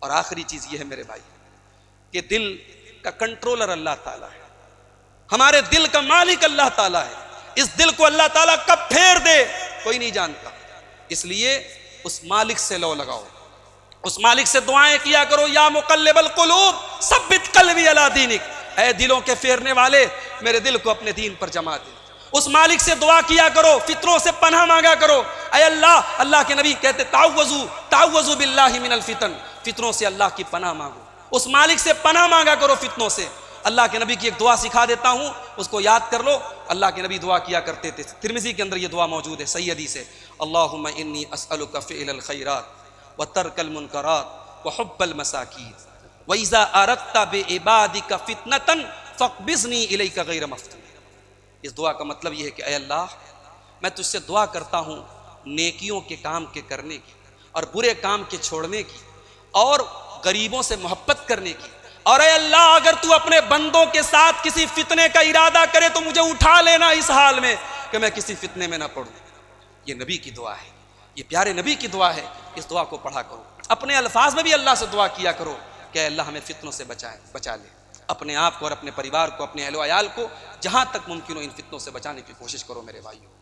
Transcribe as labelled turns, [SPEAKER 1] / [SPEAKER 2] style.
[SPEAKER 1] اور آخری چیز یہ ہے میرے بھائی کہ دل کا کنٹرولر اللہ تعالیٰ ہے، ہمارے دل کا مالک اللہ تعالیٰ ہے. اس دل کو اللہ تعالیٰ کب پھیر دے کوئی نہیں جانتا، اس لیے اس مالک سے لو لگاؤ، اس مالک سے دعائیں کیا کرو. یا مقلب القلوب ثبت قلبی علی دینک، اے دلوں کے پھیرنے والے میرے دل کو اپنے دین پر جما دے. اس مالک سے دعا کیا کرو، فتنوں سے پناہ مانگا کرو. اے اللہ، اللہ کے نبی کہتے تعوذوا باللہ من الفتن، فتنوں سے اللہ کی پناہ مانگو. اس مالک سے پناہ مانگا کرو فتنوں سے. اللہ کے نبی کی ایک دعا سکھا دیتا ہوں، اس کو یاد کر لو. اللہ کے نبی دعا کیا کرتے تھے، ترمذی کے اندر یہ دعا موجود ہے صحیح حدیث ہے. اللہم انی اسألک فعل الخیرات وترک المنکرات وحب المساکین وَإِذَا أَرَدْتَ بِعِبَادِكَ فِتْنَةً فَاقْبِضْنِي إِلَيْكَ غَيْرَ مَفْتُونٍ. اس دعا کا مطلب یہ ہے کہ اے اللہ، میں تجھ سے دعا کرتا ہوں نیکیوں کے کام کے کرنے کی اور برے کام کے چھوڑنے کی اور غریبوں سے محبت کرنے کی. اور اے اللہ، اگر تو اپنے بندوں کے ساتھ کسی فتنے کا ارادہ کرے تو مجھے اٹھا لینا اس حال میں کہ میں کسی فتنے میں نہ پڑوں. یہ نبی کی دعا ہے، یہ پیارے نبی کی دعا ہے. اس دعا کو پڑھا کرو، اپنے الفاظ میں بھی اللہ سے دعا کیا کرو کہ اے اللہ ہمیں فتنوں سے بچا لے. اپنے آپ کو اور اپنے پریوار کو، اپنے اہل و عیال کو جہاں تک ممکن ہو ان فتنوں سے بچانے کی کوشش کرو میرے بھائیوں.